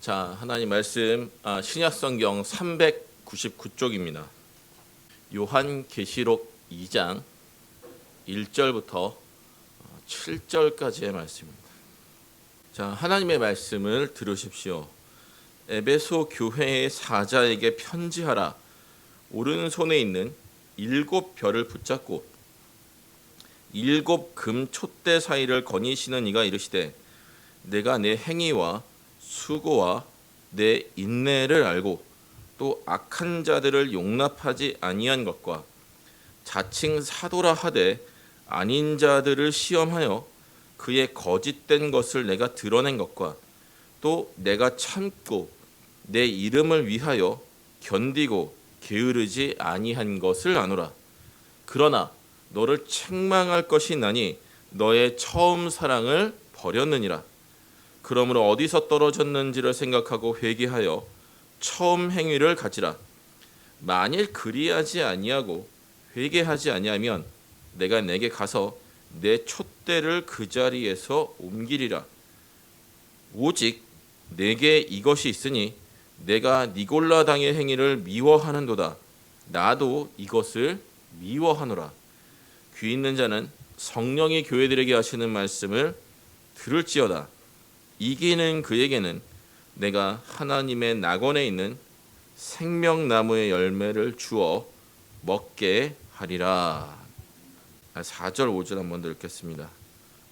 자, 하나님 말씀 신약성경 399쪽입니다. 요한계시록 2장 1절부터 7절까지의 말씀입니다. 자, 하나님의 말씀을 들으십시오. 에베소 교회의 사자에게 편지하라. 오른손에 있는 7별을 붙잡고 7 금 촛대 사이를 거니시는 이가 이르시되 내가 내 행위와 수고와 내 인내를 알고 또 악한 자들을 용납하지 아니한 것과 자칭 사도라 하되 아닌 자들을 시험하여 그의 거짓된 것을 내가 드러낸 것과 또 내가 참고 내 이름을 위하여 견디고 게으르지 아니한 것을 아노라. 그러나 너를 책망할 것이 나니 너의 처음 사랑을 버렸느니라. 그러므로 어디서 떨어졌는지를 생각하고 회개하여 처음 행위를 가지라. 만일 그리하지 아니하고 회개하지 아니하면 내가 내게 가서 내 촛대를 그 자리에서 옮기리라. 오직 내게 이것이 있으니 내가 니골라 당의 행위를 미워하는도다. 나도 이것을 미워하노라. 귀 있는 자는 성령이 교회들에게 하시는 말씀을 들을지어다. 이기는 그에게는 내가 하나님의 낙원에 있는 생명나무의 열매를 주어 먹게 하리라. 4절 5절 한번 더 읽겠습니다.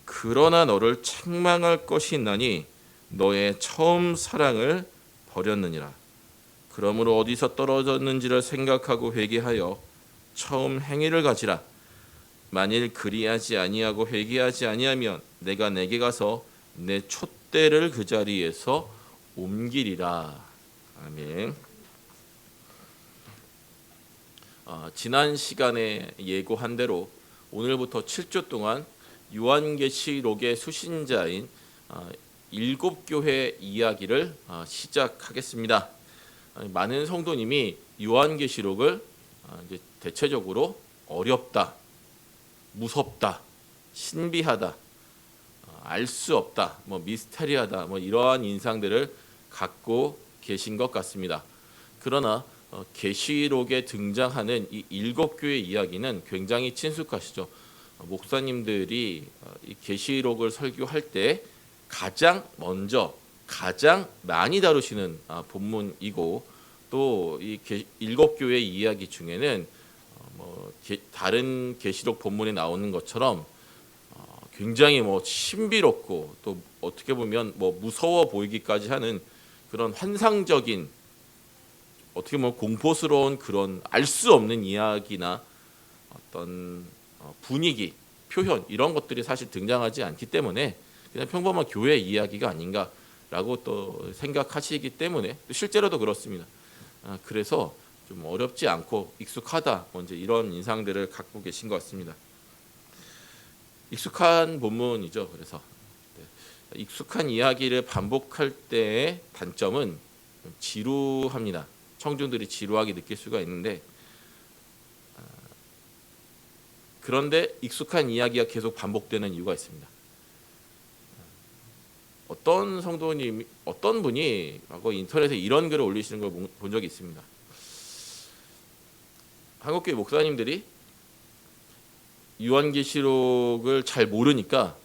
그러나 너를 책망할 것이 있나니 너의 처음 사랑을 버렸느니라. 그러므로 어디서 떨어졌는지를 생각하고 회개하여 처음 행위를 가지라. 만일 그리하지 아니하고 회개하지 아니하면 내가 내게 가서 내 촛대를 그 자리에서 옮기리라. 아멘. 지난 시간에 예고한 대로 오늘부터 7주 동안 요한계시록의 수신자인 7교회 이야기를 시작하겠습니다. 많은 성도님이 요한계시록을 이제 대체적으로 어렵다, 무섭다, 신비하다, 알 수 없다, 미스테리하다, 이러한 인상들을 갖고 계신 것 같습니다. 그러나 계시록에 등장하는 이 7교회 이야기는 굉장히 친숙하시죠. 목사님들이 이 계시록을 설교할 때 가장 먼저 가장 많이 다루시는 본문이고, 또 이 7교회 이야기 중에는 다른 계시록 본문에 나오는 것처럼 굉장히 신비롭고 또 어떻게 보면 무서워 보이기까지 하는 그런 환상적인, 어떻게 보면 공포스러운 그런 알 수 없는 이야기나 어떤 분위기, 표현, 이런 것들이 사실 등장하지 않기 때문에 그냥 평범한 교회 이야기가 아닌가라고 또 생각하시기 때문에 실제로도 그렇습니다. 그래서 좀 어렵지 않고 익숙하다, 이제 이런 인상들을 갖고 계신 것 같습니다. 익숙한 본문이죠. 그래서 익숙한 이야기를 반복할 때의 단점은 지루합니다. 청중들이 지루하게 느낄 수가 있는데, 그런데 익숙한 이야기가 계속 반복되는 이유가 있습니다. 어떤 성도님, 어떤 분이 인터넷에 이런 글을 올리시는 걸 본 적이 있습니다. 한국교회 목사님들이 요한계시록을 잘 모르니까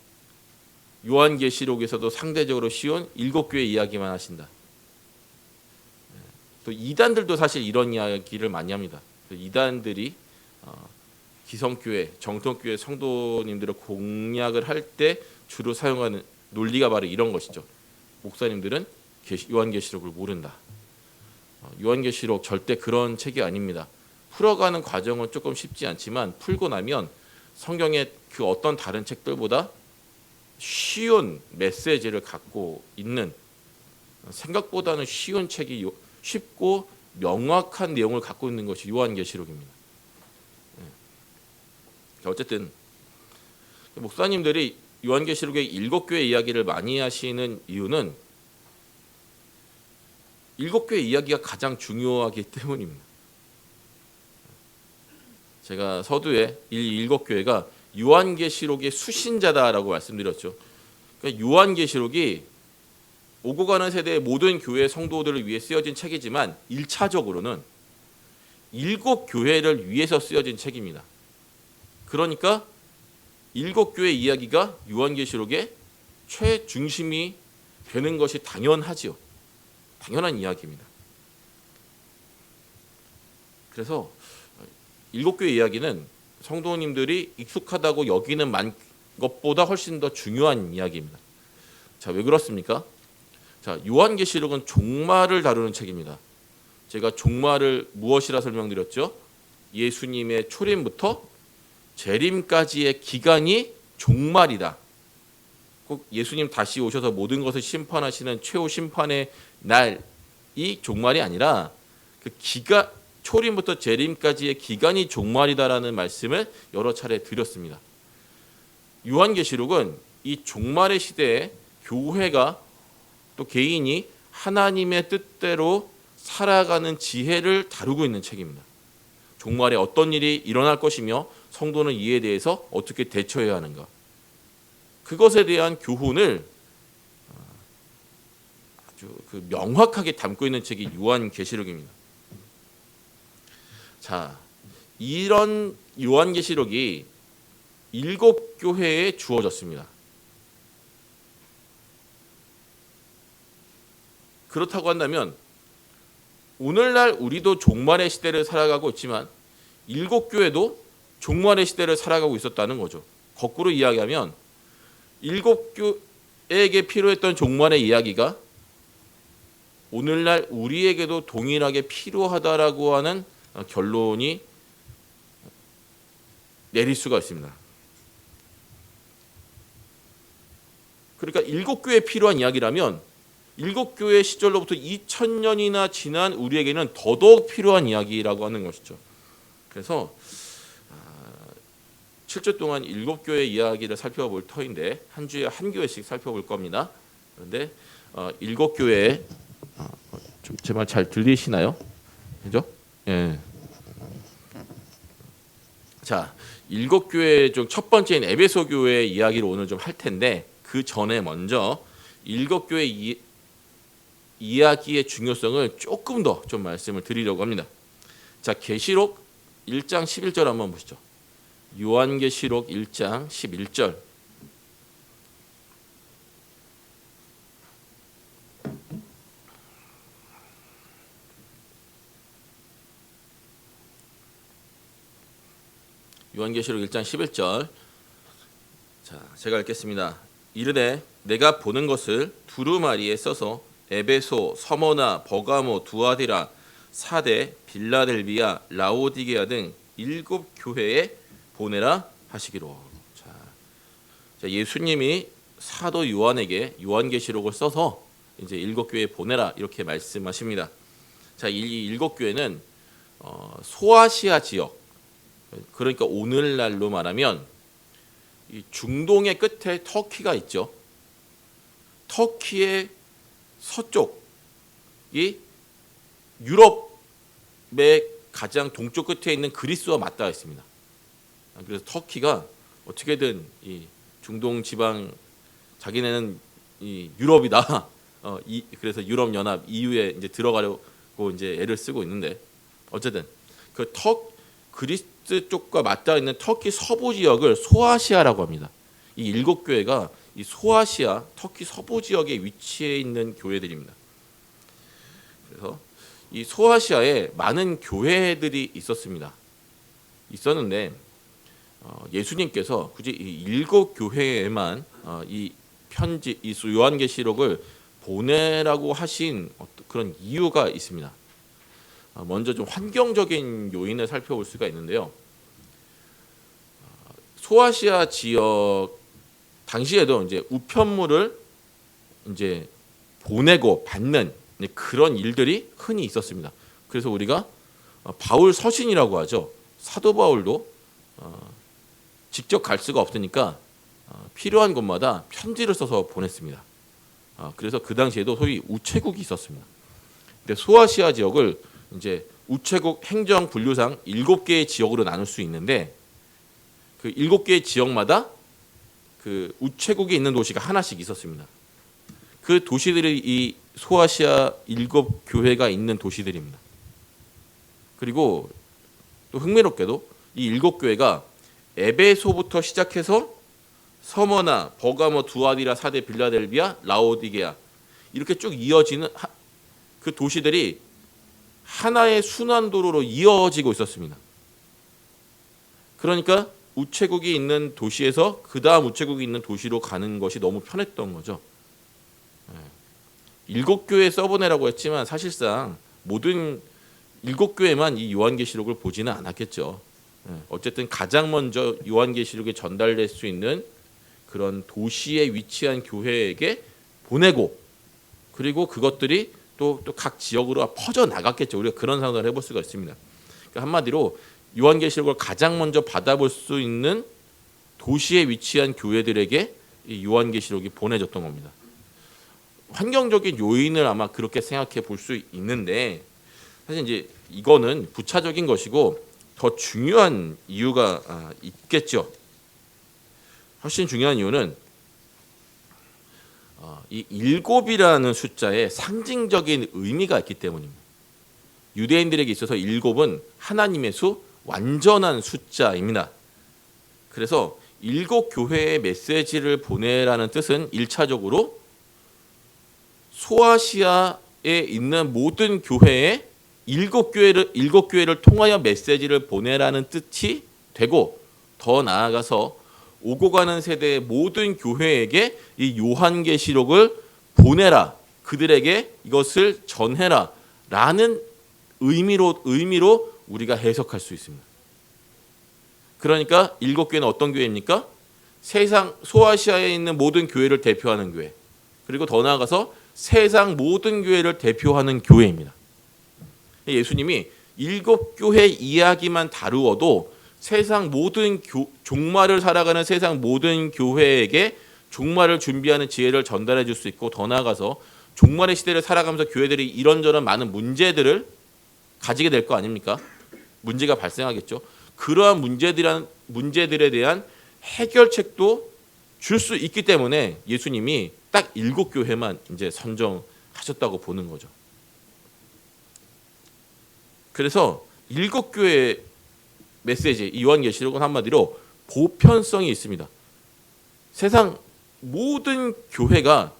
요한계시록에서도 상대적으로 쉬운 7교회 이야기만 하신다. 또 이단들도 사실 이런 이야기를 많이 합니다. 이단들이 기성교회, 정통교회 성도님들을 공략을 할 때 주로 사용하는 논리가 바로 이런 것이죠. 목사님들은 요한계시록을 모른다. 요한계시록 절대 그런 책이 아닙니다. 풀어가는 과정은 조금 쉽지 않지만 풀고 나면 성경의 그 어떤 다른 책들보다 쉬운 메시지를 갖고 있는, 생각보다는 쉬운 책이 쉽고 명확한 내용을 갖고 있는 것이 요한계시록입니다. 어쨌든 목사님들이 요한계시록의 7교회 이야기를 많이 하시는 이유는 7교회 이야기가 가장 중요하기 때문입니다. 제가 서두에 이 7교회가 요한계시록의 수신자다라고 말씀드렸죠. 그러니까 요한계시록이 오고 가는 세대의 모든 교회 성도들을 위해 쓰여진 책이지만 1차적으로는 7교회를 위해서 쓰여진 책입니다. 그러니까 7교회 이야기가 요한계시록의 최중심이 되는 것이 당연하지요. 당연한 이야기입니다. 그래서 7교회 이야기는 성도님들이 익숙하다고 여기는 것보다 훨씬 더 중요한 이야기입니다. 자, 왜 그렇습니까? 자, 요한계시록은 종말을 다루는 책입니다. 제가 종말을 무엇이라 설명드렸죠? 예수님의 초림부터 재림까지의 기간이 종말이다. 꼭 예수님 다시 오셔서 모든 것을 심판하시는 최후 심판의 날이 종말이 아니라 그 초림부터 재림까지의 기간이 종말이다라는 말씀을 여러 차례 드렸습니다. 요한계시록은 이 종말의 시대에 교회가 또 개인이 하나님의 뜻대로 살아가는 지혜를 다루고 있는 책입니다. 종말에 어떤 일이 일어날 것이며 성도는 이에 대해서 어떻게 대처해야 하는가, 그것에 대한 교훈을 아주 명확하게 담고 있는 책이 요한계시록입니다. 자, 이런 요한계시록이 7교회에 주어졌습니다. 그렇다고 한다면 오늘날 우리도 종말의 시대를 살아가고 있지만 7교회도 종말의 시대를 살아가고 있었다는 거죠. 거꾸로 이야기하면 7교회에게 필요했던 종말의 이야기가 오늘날 우리에게도 동일하게 필요하다라고 하는 결론이 내릴 수가 있습니다. 그러니까 7교회에 필요한 이야기라면 7교회 시절로부터 2000년이나 지난 우리에게는 더더욱 필요한 이야기라고 하는 것이죠. 그래서 7주 동안 7교회 이야기를 살펴볼 터인데 한 주에 한 교회씩 살펴볼 겁니다. 그런데 7교회 제 말 잘 들리시나요? 그죠? 예. 자, 7교회 중 첫 번째인 에베소 교회 이야기를 오늘 좀 할 텐데 그 전에 먼저 7교회 이야기의 중요성을 조금 더 좀 말씀을 드리려고 합니다. 자, 계시록 1장 11절 한번 보시죠. 요한계시록 1장 11절. 요한계시록 1장 11절. 자, 제가 읽겠습니다. 이르되 내가 보는 것을 두루마리에 써서 에베소, 서머나, 버가모, 두아디라, 사대, 빌라델비아, 라오디게아 등 7교회에 보내라 하시기로. 자, 예수님이 사도 요한에게 요한계시록을 써서 이제 7교회에 보내라 이렇게 말씀하십니다. 자, 이 7교회는 소아시아 지역, 그러니까 오늘날로 말하면 이 중동의 끝에 터키가 있죠. 터키의 서쪽이 유럽의 가장 동쪽 끝에 있는 그리스와 맞닿아 있습니다. 그래서 터키가 어떻게든 이 중동 지방 자기네는 이 유럽이다. 그래서 유럽 연합 EU에 이제 들어가려고 이제 애를 쓰고 있는데 어쨌든 그 그리스 쪽과 맞닿아 있는 터키 서부 지역을 소아시아라고 합니다. 이 7교회가 이 소아시아 터키 서부 지역에 위치해 있는 교회들입니다. 그래서 이 소아시아에 많은 교회들이 있었는데 예수님께서 굳이 이 7교회에만 이 편지, 이 요한계시록을 보내라고 하신 그런 이유가 있습니다. 먼저 좀 환경적인 요인을 살펴볼 수가 있는데요. 소아시아 지역 당시에도 이제 우편물을 이제 보내고 받는 그런 일들이 흔히 있었습니다. 그래서 우리가 바울 서신이라고 하죠. 사도 바울도 직접 갈 수가 없으니까 필요한 곳마다 편지를 써서 보냈습니다. 그래서 그 당시에도 소위 우체국이 있었습니다. 근데 소아시아 지역을 이제 우체국 행정 분류상 7개의 지역으로 나눌 수 있는데 그 7개의 지역마다 그 우체국이 있는 도시가 하나씩 있었습니다. 그 도시들이 이 소아시아 7교회가 있는 도시들입니다. 그리고 또 흥미롭게도 이 7교회가 에베소부터 시작해서 서머나, 버가모, 두아디라, 사데, 빌라델비아, 라오디게아 이렇게 쭉 이어지는 그 도시들이 하나의 순환도로로 이어지고 있었습니다. 그러니까 우체국이 있는 도시에서 그 다음 우체국이 있는 도시로 가는 것이 너무 편했던 거죠. 7교회 써보내라고 했지만 사실상 모든 7교회만 이 요한계시록을 보지는 않았겠죠. 어쨌든 가장 먼저 요한계시록에 전달될 수 있는 그런 도시에 위치한 교회에게 보내고, 그리고 그것들이 또 각 지역으로 퍼져 나갔겠죠. 우리가 그런 상상을 해볼 수가 있습니다. 그러니까 한마디로 요한계시록을 가장 먼저 받아볼 수 있는 도시에 위치한 교회들에게 이 요한계시록이 보내졌던 겁니다. 환경적인 요인을 아마 그렇게 생각해 볼 수 있는데, 사실 이제 이거는 부차적인 것이고 더 중요한 이유가 있겠죠. 훨씬 중요한 이유는 이 7이라는 숫자에 상징적인 의미가 있기 때문입니다. 유대인들에게 있어서 7은 하나님의 수, 완전한 숫자입니다. 그래서 7교회의 메시지를 보내라는 뜻은 1차적으로 소아시아에 있는 모든 교회에 7교회를 통하여 메시지를 보내라는 뜻이 되고, 더 나아가서 오고 가는 세대의 모든 교회에게 이 요한계시록을 보내라, 그들에게 이것을 전해라 라는 의미로 우리가 해석할 수 있습니다. 그러니까 7교회는 어떤 교회입니까? 세상 소아시아에 있는 모든 교회를 대표하는 교회, 그리고 더 나아가서 세상 모든 교회를 대표하는 교회입니다. 예수님이 7교회 이야기만 다루어도 세상 모든 종말을 살아가는 세상 모든 교회에게 종말을 준비하는 지혜를 전달해 줄 수 있고, 더 나아가서 종말의 시대를 살아가면서 교회들이 이런저런 많은 문제들을 가지게 될 거 아닙니까? 문제가 발생하겠죠. 그러한 문제들에 대한 해결책도 줄 수 있기 때문에 예수님이 딱 7교회만 이제 선정하셨다고 보는 거죠. 그래서 7교회 메시지, 이 요한계시록은 한마디로 보편성이 있습니다. 세상 모든 교회가,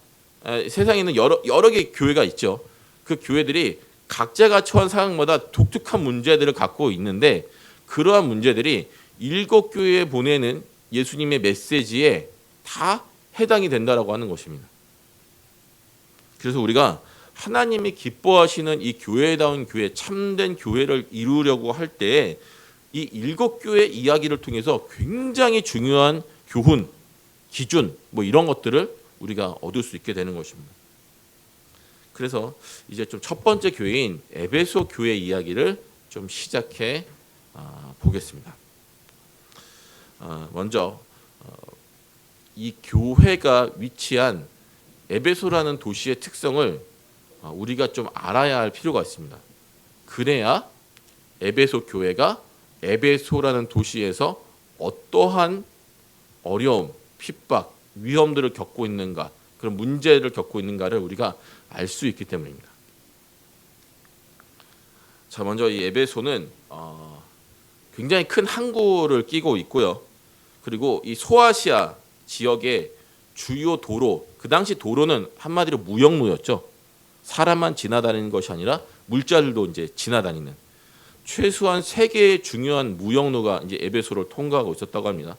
세상에 있는 여러 개의 교회가 있죠. 그 교회들이 각자가 처한 상황마다 독특한 문제들을 갖고 있는데, 그러한 문제들이 7교회에 보내는 예수님의 메시지에 다 해당이 된다라고 하는 것입니다. 그래서 우리가 하나님이 기뻐하시는 이 교회다운 교회, 참된 교회를 이루려고 할 때 이 7교회 이야기를 통해서 굉장히 중요한 교훈, 기준, 이런 것들을 우리가 얻을 수 있게 되는 것입니다. 그래서 이제 좀 첫 번째 교회인 에베소 교회 이야기를 좀 시작해 보겠습니다. 먼저 이 교회가 위치한 에베소라는 도시의 특성을 우리가 좀 알아야 할 필요가 있습니다. 그래야 에베소 교회가 에베소라는 도시에서 어떠한 어려움, 핍박, 위험들을 겪고 있는가, 그런 문제를 겪고 있는가를 우리가 알 수 있기 때문입니다. 자, 먼저 이 에베소는 굉장히 큰 항구를 끼고 있고요. 그리고 이 소아시아 지역의 주요 도로, 그 당시 도로는 한마디로 무역로였죠. 사람만 지나다니는 것이 아니라 물자들도 이제 지나다니는, 최소한 3개의 중요한 무역로가 이제 에베소를 통과하고 있었다고 합니다.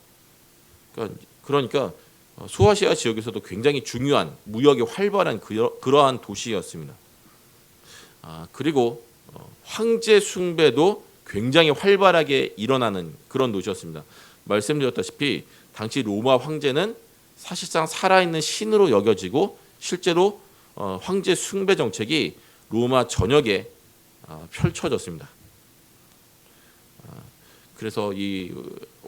그러니까 소아시아 지역에서도 굉장히 중요한 무역이 활발한 그러한 도시였습니다. 그리고 황제 숭배도 굉장히 활발하게 일어나는 그런 도시였습니다. 말씀드렸다시피 당시 로마 황제는 사실상 살아있는 신으로 여겨지고, 실제로 황제 숭배 정책이 로마 전역에 펼쳐졌습니다. 그래서 이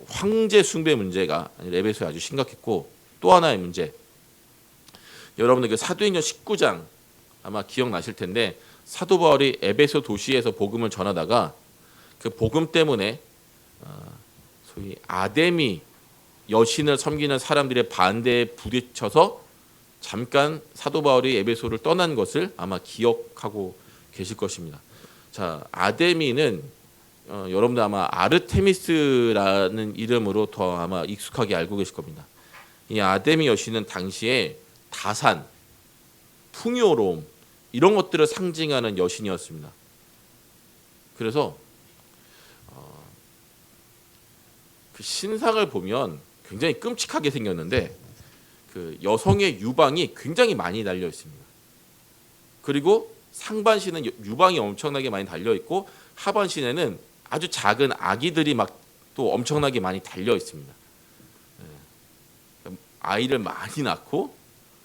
황제 숭배 문제가 에베소에 아주 심각했고, 또 하나의 문제, 여러분들 그 사도행전 19장 아마 기억나실 텐데, 사도 바울이 에베소 도시에서 복음을 전하다가 그 복음 때문에 소위 아데미 여신을 섬기는 사람들의 반대에 부딪혀서 잠깐 사도 바울이 에베소를 떠난 것을 아마 기억하고 계실 것입니다. 자, 아데미는 여러분들 아마 아르테미스라는 이름으로 더 아마 익숙하게 알고 계실 겁니다. 이 아데미 여신은 당시에 다산, 풍요로움 이런 것들을 상징하는 여신이었습니다. 그래서 그 신상을 보면 굉장히 끔찍하게 생겼는데 그 여성의 유방이 굉장히 많이 달려 있습니다. 그리고 상반신은 유방이 엄청나게 많이 달려 있고 하반신에는 아주 작은 아기들이 막 또 엄청나게 많이 달려 있습니다. 아이를 많이 낳고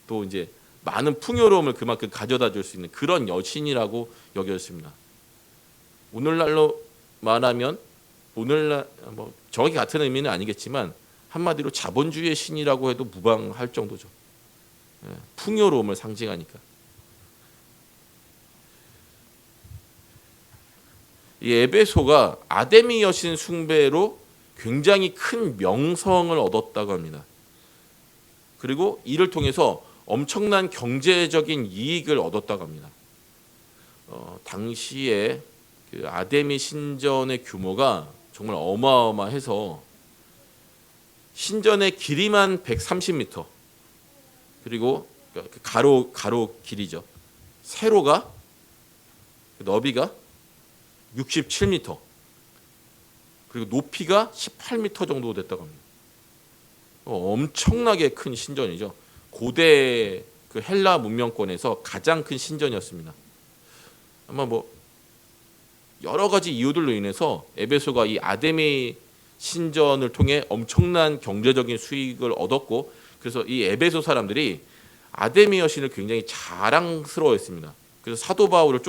또 이제 많은 풍요로움을 그만큼 가져다 줄 수 있는 그런 여신이라고 여겨졌습니다. 오늘날로 말하면 오늘날 뭐 정확히 같은 의미는 아니겠지만 한마디로 자본주의의 신이라고 해도 무방할 정도죠. 풍요로움을 상징하니까. 이 에베소가 아데미 여신 숭배로 굉장히 큰 명성을 얻었다고 합니다. 그리고 이를 통해서 엄청난 경제적인 이익을 얻었다고 합니다. 당시에 그 아데미 신전의 규모가 정말 어마어마해서 신전의 길이만 130m 그리고 가로 길이죠. 세로가 너비가 67m 그리고 높이가 18m 정도 됐다고 합니다. 엄청나게 큰 신전이죠. 고대 그 헬라 문명권에서 가장 큰 신전이었습니다. 아마 뭐 여러 가지 이유들로 인해서 에베소가 이 아데미 신전을 통해 엄청난 경제적인 수익을 얻었고 그래서 이 에베소 사람들이 아데미 여신을 굉장히 자랑스러워했습니다. 그래서 사도 바울을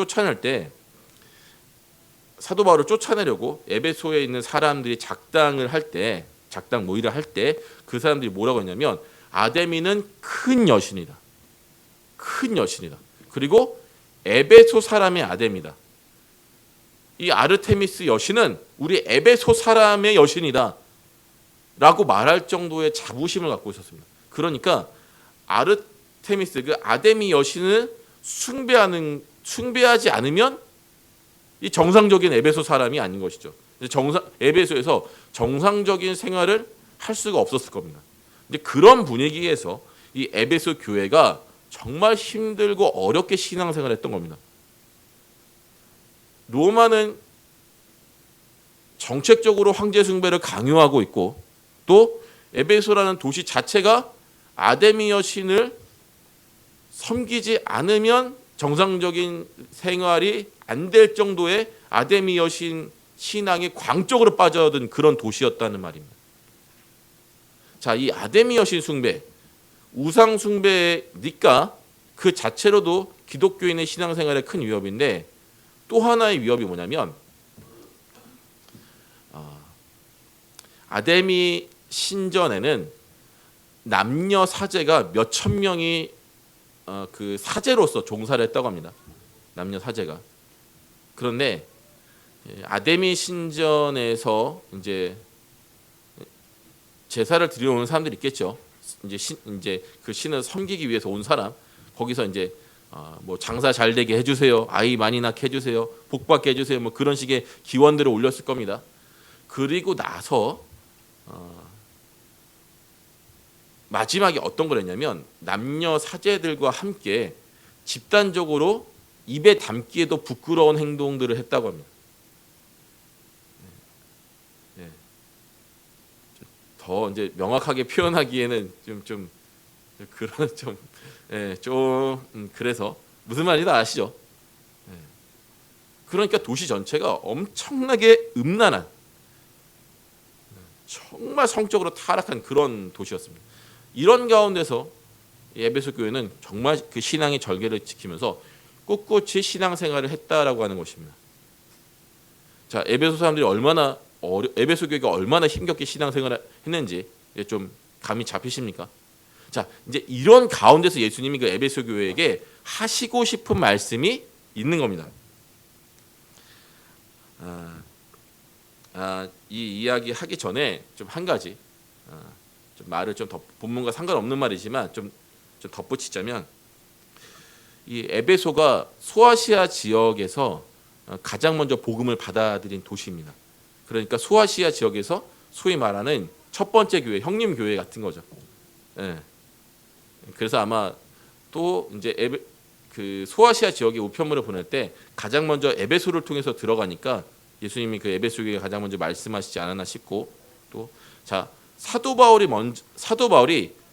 쫓아내려고 에베소에 있는 사람들이 작당을 할 때 작당 모의를 할 때 그 사람들이 뭐라고 했냐면 아데미는 큰 여신이다. 큰 여신이다. 그리고 에베소 사람의 아데미다. 이 아르테미스 여신은 우리 에베소 사람의 여신이다. 라고 말할 정도의 자부심을 갖고 있었습니다. 그러니까 아르테미스 그 아데미 여신을 숭배하지 않으면 이 정상적인 에베소 사람이 아닌 것이죠. 에베소에서 정상적인 생활을 할 수가 없었을 겁니다. 이제 그런 분위기에서 이 에베소 교회가 정말 힘들고 어렵게 신앙생활을 했던 겁니다. 로마는 정책적으로 황제 숭배를 강요하고 있고 또 에베소라는 도시 자체가 아데미 여신을 섬기지 않으면 정상적인 생활이 안 될 정도의 아데미 여신 신앙이 광적으로 빠져든 그런 도시였다는 말입니다. 자, 이 아데미 여신 숭배, 우상 숭배니까 그 자체로도 기독교인의 신앙생활에 큰 위협인데 또 하나의 위협이 뭐냐면 아데미 신전에는 남녀 사제가 몇천 명이 그 사제로서 종사를 했다고 합니다. 남녀 사제가. 그런데 아데미 신전에서 이제 제사를 드리러 오는 사람들이 있겠죠. 이제 그 신을 섬기기 위해서 온 사람. 거기서 이제 뭐 장사 잘 되게 해주세요. 아이 많이 낳게 해주세요. 복 받게 해주세요. 뭐 그런 식의 기원들을 올렸을 겁니다. 그리고 나서 마지막에 어떤 거랬냐면 남녀 사제들과 함께 집단적으로 입에 담기에도 부끄러운 행동들을 했다고 합니다. 더 이제 명확하게 표현하기에는 그래서 무슨 말인지 아시죠? 그러니까 도시 전체가 엄청나게 음란한 정말 성적으로 타락한 그런 도시였습니다. 이런 가운데서 에베소 교회는 정말 그 신앙의 절개를 지키면서 꿋꿋이 신앙생활을 했다라고 하는 것입니다. 자, 에베소 사람들이 에베소 교회가 얼마나 힘겹게 신앙생활을 했는지 좀 감이 잡히십니까? 자, 이제 이런 가운데서 예수님이 그 에베소 교회에게 하시고 싶은 말씀이 있는 겁니다. 이 이야기 하기 전에 좀 한 가지 좀 말을 좀 더 본문과 상관없는 말이지만 좀 좀 덧붙이자면 이 에베소가 소아시아 지역에서 가장 먼저 복음을 받아들인 도시입니다. 그러니까 소아시아 지역에서 소위 말하는 첫 번째 교회, 형님 교회 같은 거죠. 예. 그래서 아마 또 이제 그 소아시아 지역에 우편물을 보낼 때 가장 먼저 에베소를 통해서 들어가니까 예수님이 그 에베소 교회에 가장 먼저 말씀하시지 않았나 싶고, 또 자 사도 바울이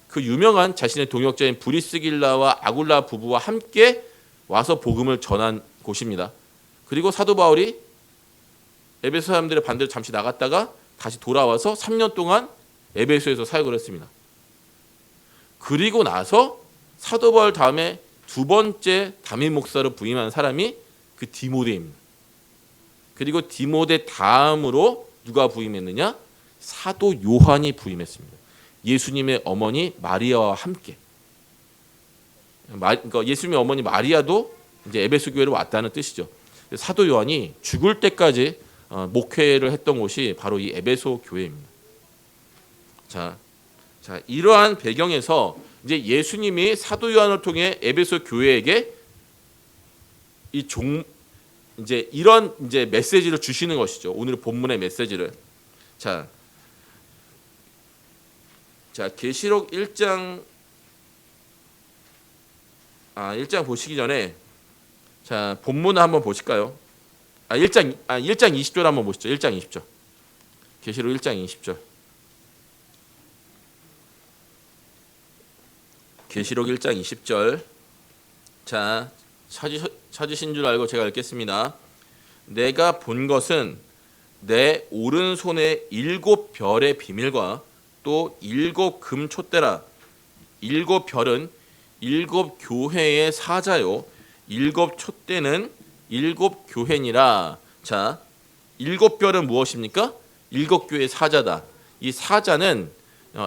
그 유명한 자신의 동역자인 브리스길라와 아굴라 부부와 함께 와서 복음을 전한 곳입니다. 그리고 사도 바울이 에베소 사람들의 반대로 잠시 나갔다가 다시 돌아와서 3년 동안 에베소에서 사역을 했습니다. 그리고 나서 사도 바울 다음에 두 번째 담임 목사로 부임한 사람이 그 디모데입니다. 그리고 디모데 다음으로 누가 부임했느냐? 사도 요한이 부임했습니다. 예수님의 어머니 마리아와 함께. 그러니까 예수님의 어머니 마리아도 이제 에베소 교회로 왔다는 뜻이죠. 사도 요한이 죽을 때까지 목회를 했던 곳이 바로 이 에베소 교회입니다. 자, 이러한 배경에서 이제 예수님이 사도 요한을 통해 에베소 교회에게 이제 이런 이제 메시지를 주시는 것이죠. 오늘 본문의 메시지를. 자, 계시록 1장 1장 보시기 전에 자, 본문을 한번 보실까요? 1장 20절 한번 보시죠. 1장 20절. 계시록 1장 20절. 계시록 1장 20절. 자, 찾으신 줄 알고 제가 읽겠습니다. 내가 본 것은 내 오른손에 7별의 비밀과 또 7금 촛대라. 7별은 7교회의 사자요 7 촛대는 7 교회니라. 자, 7별은 무엇입니까? 7교회의 사자다. 이 사자는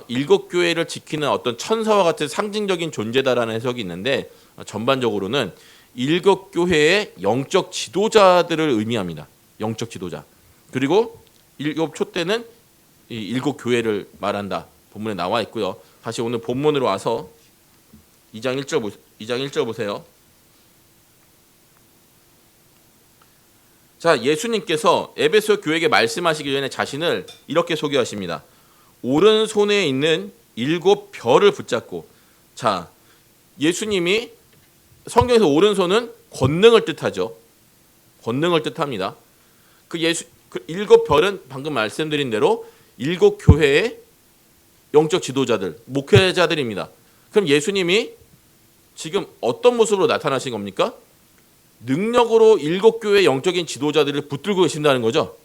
7 교회를 지키는 어떤 천사와 같은 상징적인 존재다라는 해석이 있는데, 전반적으로는 7 교회의 영적 지도자들을 의미합니다. 영적 지도자. 그리고 7 촛대는 이 7 교회를 말한다. 본문에 나와 있고요. 다시 오늘 본문으로 와서 2장 1절 보세요. 자, 예수님께서 에베소 교회에게 말씀하시기 전에 자신을 이렇게 소개하십니다. 오른손에 있는 7별을 붙잡고. 자, 예수님이 성경에서 오른손은 권능을 뜻하죠. 권능을 뜻합니다. 그 7별은 방금 말씀드린 대로 7 교회의 영적 지도자들, 목회자들입니다. 그럼 예수님이 지금 어떤 모습으로 나타나신 겁니까? 능력으로 7 교회의 영적인 지도자들을 붙들고 계신다는 거죠.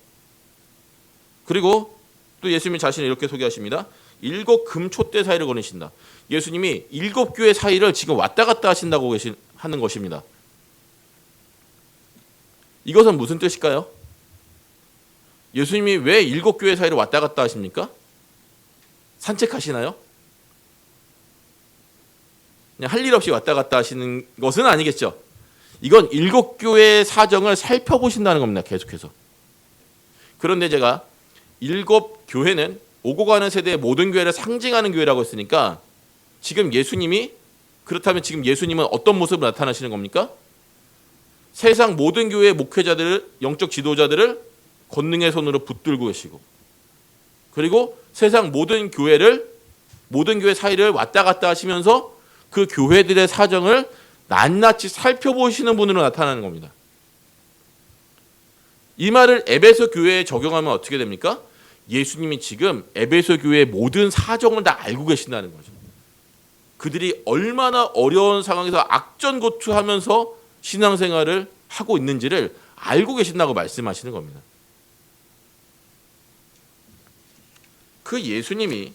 그리고 또 예수님이 자신을 이렇게 소개하십니다. 7 금 촛대 사이를 거니신다. 예수님이 7 교회 사이를 지금 왔다 갔다 하신다고 하는 것입니다. 이것은 무슨 뜻일까요? 예수님이 왜 7 교회 사이를 왔다 갔다 하십니까? 산책하시나요? 그냥 할 일 없이 왔다 갔다 하시는 것은 아니겠죠. 이건 7 교회의 사정을 살펴보신다는 겁니다. 계속해서. 그런데 제가 7 교회는 오고 가는 세대의 모든 교회를 상징하는 교회라고 했으니까, 지금 예수님이, 그렇다면 지금 예수님은 어떤 모습으로 나타나시는 겁니까? 세상 모든 교회의 목회자들을, 영적 지도자들을 권능의 손으로 붙들고 계시고, 그리고 세상 모든 교회 사이를 왔다 갔다 하시면서 그 교회들의 사정을 낱낱이 살펴보시는 분으로 나타나는 겁니다. 이 말을 에베소 교회에 적용하면 어떻게 됩니까? 예수님이 지금 에베소 교회의 모든 사정을 다 알고 계신다는 거죠. 그들이 얼마나 어려운 상황에서 악전고투하면서 신앙생활을 하고 있는지를 알고 계신다고 말씀하시는 겁니다. 그 예수님이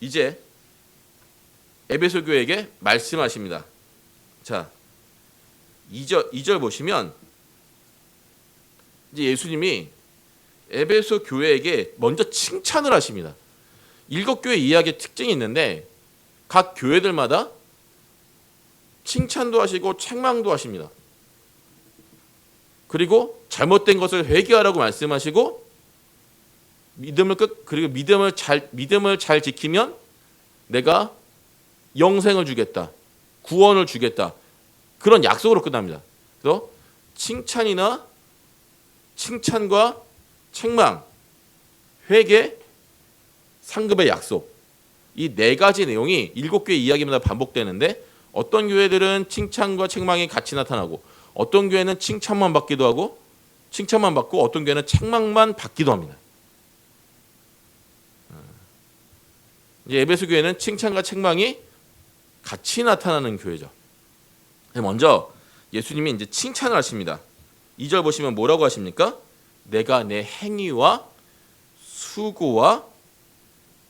이제 에베소 교회에게 말씀하십니다. 자, 2절 보시면 이제 예수님이 에베소 교회에게 먼저 칭찬을 하십니다. 7 교회 이야기의 특징이 있는데 각 교회들마다 칭찬도 하시고 책망도 하십니다. 그리고 잘못된 것을 회개하라고 말씀하시고, 믿음을 잘 지키면 내가 영생을 주겠다, 구원을 주겠다, 그런 약속으로 끝납니다. 그래서 칭찬과 책망, 회개, 상급의 약속, 이 네 가지 내용이 7교회 이야기마다 반복되는데, 어떤 교회들은 칭찬과 책망이 같이 나타나고, 어떤 교회는 칭찬만 받기도 하고, 칭찬만 받고, 어떤 교회는 책망만 받기도 합니다. 이제 에베소 교회는 칭찬과 책망이 같이 나타나는 교회죠. 먼저 예수님이 이제 칭찬을 하십니다. 2절 보시면 뭐라고 하십니까? 내가 내 행위와 수고와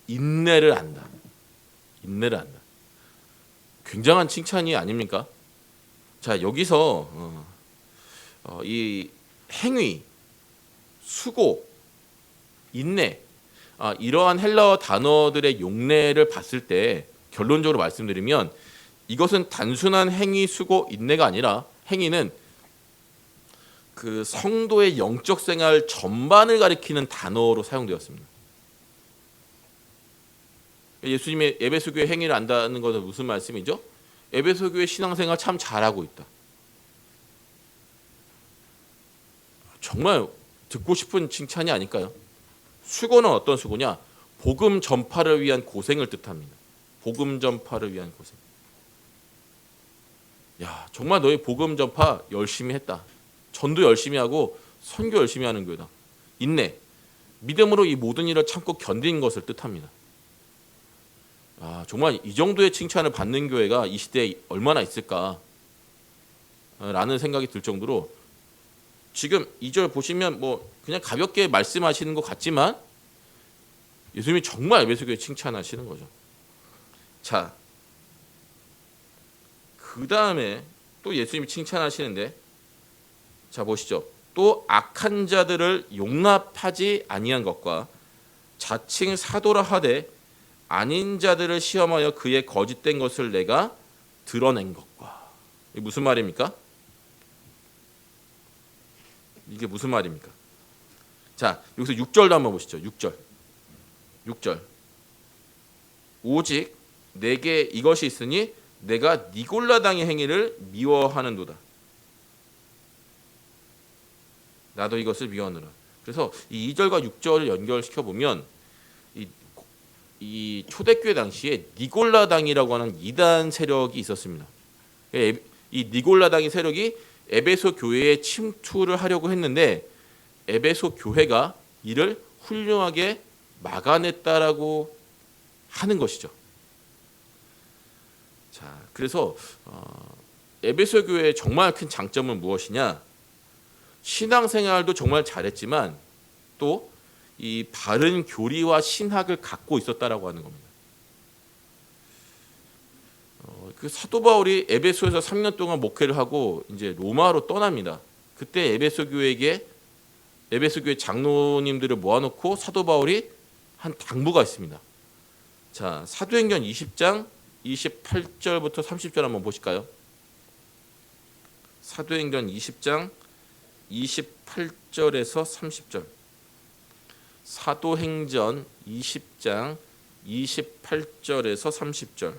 인내를 안다. 인내를 안다. 굉장한 칭찬이 아닙니까? 자, 여기서 이 행위, 수고, 인내, 이러한 헬라어 단어들의 용례를 봤을 때 결론적으로 말씀드리면, 이것은 단순한 행위, 수고, 인내가 아니라, 행위는 그 성도의 영적 생활 전반을 가리키는 단어로 사용되었습니다. 예수님의 에베소 교회 행위를 안다는 것은 무슨 말씀이죠? 에베소 교회 신앙생활 참 잘하고 있다. 정말 듣고 싶은 칭찬이 아닐까요? 수고는 어떤 수고냐? 복음 전파를 위한 고생을 뜻합니다. 복음 전파를 위한 고생. 야, 정말 너희 복음 전파 열심히 했다. 전도 열심히 하고 선교 열심히 하는 교회다. 인내, 믿음으로 이 모든 일을 참고 견딘 것을 뜻합니다. 정말 이 정도의 칭찬을 받는 교회가 이 시대에 얼마나 있을까 라는 생각이 들 정도로, 지금 2절 보시면 뭐 그냥 가볍게 말씀하시는 것 같지만 예수님이 정말 에베소 교회 칭찬하시는 거죠. 자, 그 다음에 또 예수님이 칭찬하시는데, 자 보시죠. 또 악한 자들을 용납하지 아니한 것과 자칭 사도라 하되 아닌 자들을 시험하여 그의 거짓된 것을 내가 드러낸 것과. 이게 무슨 말입니까? 이게 무슨 말입니까? 자, 여기서 6절도 한번 보시죠. 6절. 오직 내게 이것이 있으니 내가 니골라당의 행위를 미워하는도다. 나도 이것을 미워하노라. 그래서 이 2절과 6절을 연결시켜 보면 이 초대교회 당시에 니골라당이라고 하는 이단 세력이 있었습니다. 이 니골라당의 세력이 에베소 교회에 침투를 하려고 했는데 에베소 교회가 이를 훌륭하게 막아냈다라고 하는 것이죠. 자, 그래서 에베소 교회의 정말 큰 장점은 무엇이냐? 신앙생활도 정말 잘했지만 또 이 바른 교리와 신학을 갖고 있었다라고 하는 겁니다. 그 사도 바울이 에베소에서 3년 동안 목회를 하고 이제 로마로 떠납니다. 그때 에베소 교회 장로님들을 모아놓고 사도 바울이 한 당부가 있습니다. 자, 사도행전 20장 28절부터 30절 한번 보실까요? 사도행전 20장 28절에서 30절. 사도행전 20장 28절에서 30절.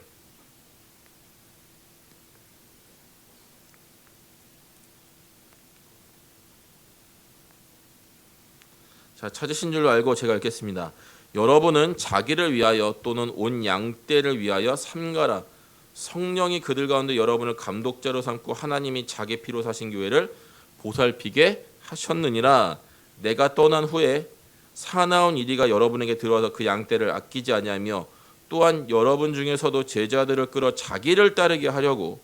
자, 찾으신 줄로 알고 제가 읽겠습니다. 여러분은 자기를 위하여 또는 온 양떼를 위하여 삼가라. 성령이 그들 가운데 여러분을 감독자로 삼고 하나님이 자기 피로 사신 교회를 보살피게 하셨느니라. 내가 떠난 후에 사나운 이리가 여러분에게 들어와서 그 양떼를 아끼지 아니하며 또한 여러분 중에서도 제자들을 끌어 자기를 따르게 하려고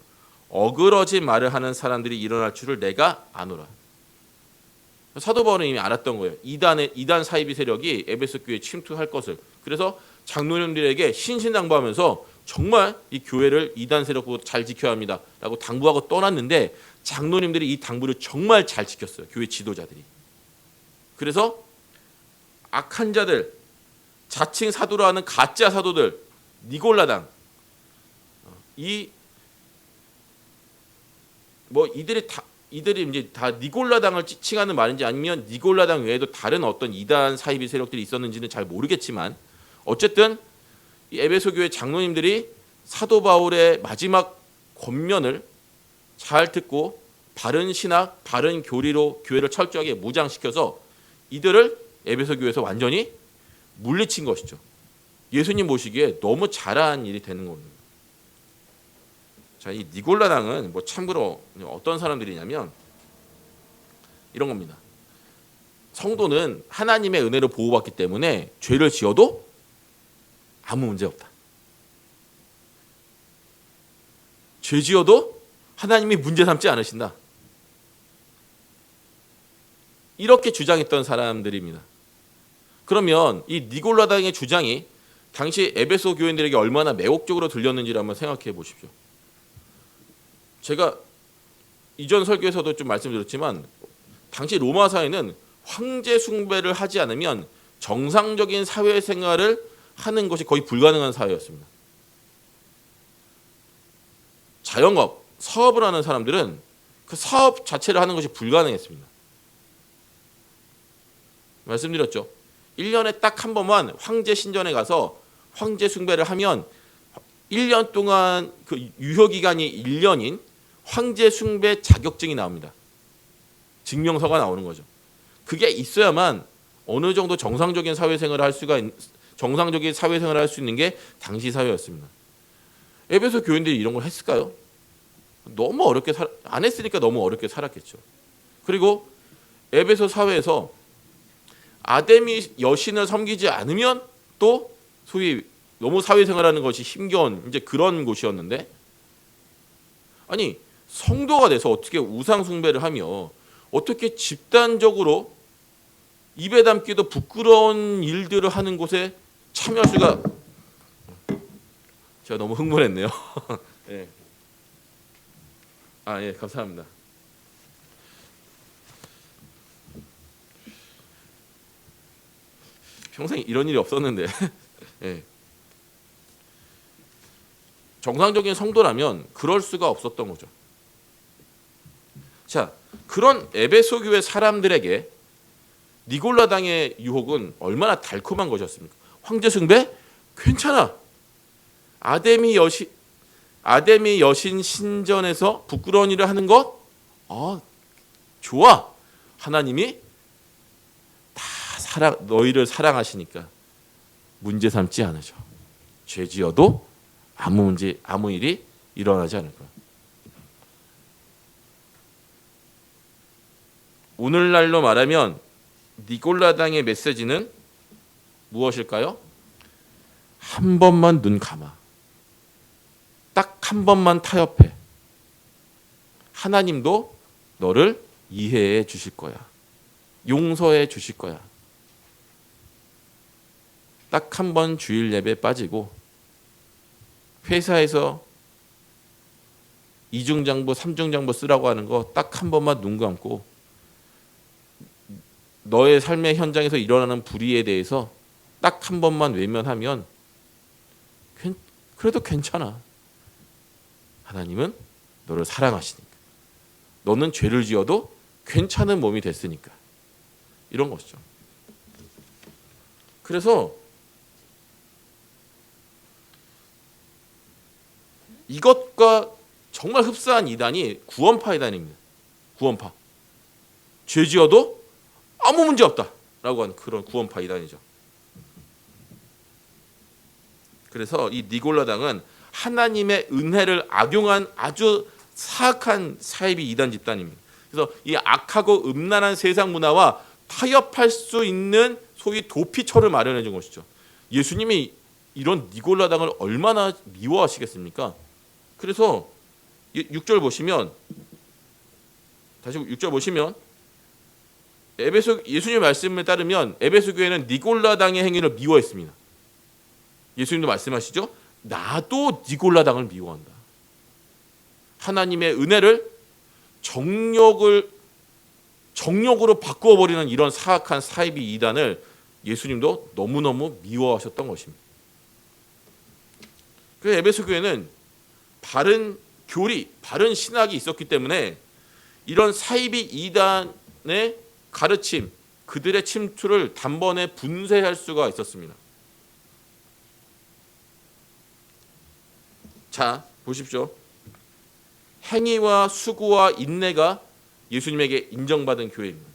어그러진 말을 하는 사람들이 일어날 줄을 내가 아노라. 사도 바울은 이미 알았던 거예요. 이단 사이비 세력이 에베소 교회에 침투할 것을. 그래서 장로님들에게 신신당부하면서 정말 이 교회를 이단 세력보다 잘 지켜야 합니다라고 당부하고 떠났는데 장로님들이 이 당부를 정말 잘 지켰어요. 교회 지도자들이. 그래서 악한 자들, 자칭 사도라 하는 가짜 사도들, 니골라당, 이들이 이제 다 니골라당을 칭하는 말인지 아니면 니골라당 외에도 다른 어떤 이단 사이비 세력들이 있었는지는 잘 모르겠지만 어쨌든 이 에베소 교회 장로님들이 사도 바울의 마지막 권면을 잘 듣고 바른 신학, 바른 교리로 교회를 철저하게 무장시켜서 이들을 에베소 교회에서 완전히 물리친 것이죠. 예수님 모시기에 너무 잘한 일이 되는 겁니다. 자, 이 니골라당은 뭐 참고로 어떤 사람들이냐면 이런 겁니다. 성도는 하나님의 은혜로 보호받기 때문에 죄를 지어도 아무 문제 없다. 죄 지어도 하나님이 문제 삼지 않으신다. 이렇게 주장했던 사람들입니다. 그러면 이 니골라당의 주장이 당시 에베소 교인들에게 얼마나 매혹적으로 들렸는지를 한번 생각해 보십시오. 제가 이전 설교에서도 좀 말씀드렸지만 당시 로마 사회는 황제 숭배를 하지 않으면 정상적인 사회생활을 하는 것이 거의 불가능한 사회였습니다. 자영업, 사업을 하는 사람들은 그 사업 자체를 하는 것이 불가능했습니다. 말씀드렸죠. 1년에 딱 한 번만 황제 신전에 가서 황제 숭배를 하면 1년 동안 그 유효기간이 1년인 황제 숭배 자격증이 나옵니다. 증명서가 나오는 거죠. 그게 있어야만 어느 정도 정상적인 사회생활을 할 수 있는 게 당시 사회였습니다. 에베소 교인들이 이런 걸 했을까요? 너무 어렵게 안 했으니까 너무 어렵게 살았겠죠. 그리고 에베소 사회에서 아데미 여신을 섬기지 않으면 또 소위 너무 사회생활하는 것이 힘겨운 이제 그런 곳이었는데, 아니 성도가 돼서 어떻게 우상 숭배를 하며 어떻게 집단적으로 입에 담기도 부끄러운 일들을 하는 곳에 참여할 수가. 제가 너무 흥분했네요. 네. 예, 감사합니다. 평생 이런 일이 없었는데. 네. 정상적인 성도라면 그럴 수가 없었던 거죠. 자, 그런 에베소 교회 사람들에게 니골라당의 유혹은 얼마나 달콤한 것이었습니까? 황제 숭배? 괜찮아. 아데미 여신 신전에서 부끄러운 일을 하는 것? 좋아. 하나님이 다 너희를 사랑하시니까 문제 삼지 않으셔. 죄 지어도 아무 일이 일어나지 않을 거야. 오늘날로 말하면 니골라당의 메시지는 무엇일까요? 한 번만 눈 감아. 딱 한 번만 타협해. 하나님도 너를 이해해 주실 거야. 용서해 주실 거야. 딱 한 번 주일 예배 빠지고 회사에서 이중장부, 삼중장부 쓰라고 하는 거 딱 한 번만 눈 감고 너의 삶의 현장에서 일어나는 불의에 대해서 딱 한 번만 외면하면 그래도 괜찮아. 하나님은 너를 사랑하시니까. 너는 죄를 지어도 괜찮은 몸이 됐으니까. 이런 것이죠. 그래서 이것과 정말 흡사한 이단이 구원파 이단입니다. 구원파. 죄 지어도 아무 문제 없다라고 하는 그런 구원파 이단이죠. 그래서 이 니골라당은 하나님의 은혜를 악용한 아주 사악한 사이비 이단 집단입니다. 그래서 이 악하고 음란한 세상 문화와 타협할 수 있는 소위 도피처를 마련해 준 것이죠. 예수님이 이런 니골라당을 얼마나 미워하시겠습니까? 그래서 6절 보시면, 다시 6절 보시면 예수님의 말씀에 따르면 에베소 교회는 니골라당의 행위를 미워했습니다. 예수님도 말씀하시죠. 나도 니골라당을 미워한다. 하나님의 은혜를 정욕으로 바꾸어버리는 이런 사악한 사이비 이단을 예수님도 너무너무 미워하셨던 것입니다. 그래서 에베소 교회는 바른 교리, 바른 신학이 있었기 때문에 이런 사이비 이단의 가르침, 그들의 침투를 단번에 분쇄할 수가 있었습니다. 자, 보십시오. 행위와 수고와 인내가 예수님에게 인정받은 교회입니다.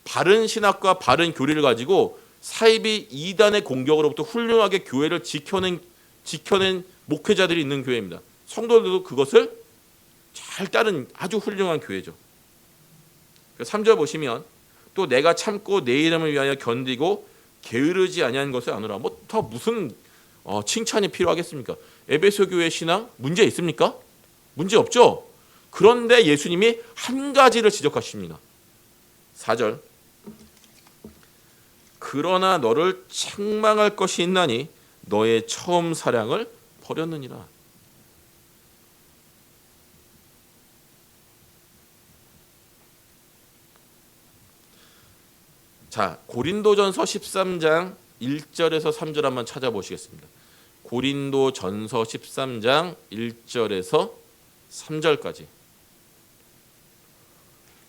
바른 신학과 바른 교리를 가지고 사이비 이단의 공격으로부터 훌륭하게 교회를 지켜낸 목회자들이 있는 교회입니다. 성도들도 그것을 잘 따른 아주 훌륭한 교회죠. 3절 보시면 또 내가 참고 내 이름을 위하여 견디고 게으르지 아니한 것을 아노라. 뭐 더 무슨 칭찬이 필요하겠습니까? 에베소 교회 신앙 문제 있습니까? 문제 없죠. 그런데 예수님이 한 가지를 지적하십니다. 4절 그러나 너를 책망할 것이 있나니 너의 처음 사랑을 버렸느니라. 자, 고린도전서 13장 1절에서 3절 한번 찾아보시겠습니다. 고린도전서 13장 1절에서 3절까지.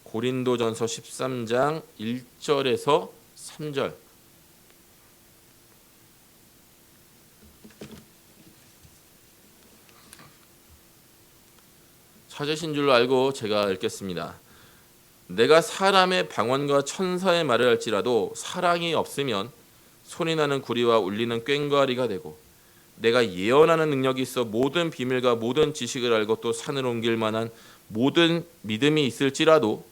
고린도전서 13장 1절에서 3절. 찾으신 줄로 알고 제가 읽겠습니다. 내가 사람의 방언과 천사의 말을 할지라도 사랑이 없으면 소리나는 구리와 울리는 꽹과리가 되고 내가 예언하는 능력이 있어 모든 비밀과 모든 지식을 알고 또 산을 옮길 만한 모든 믿음이 있을지라도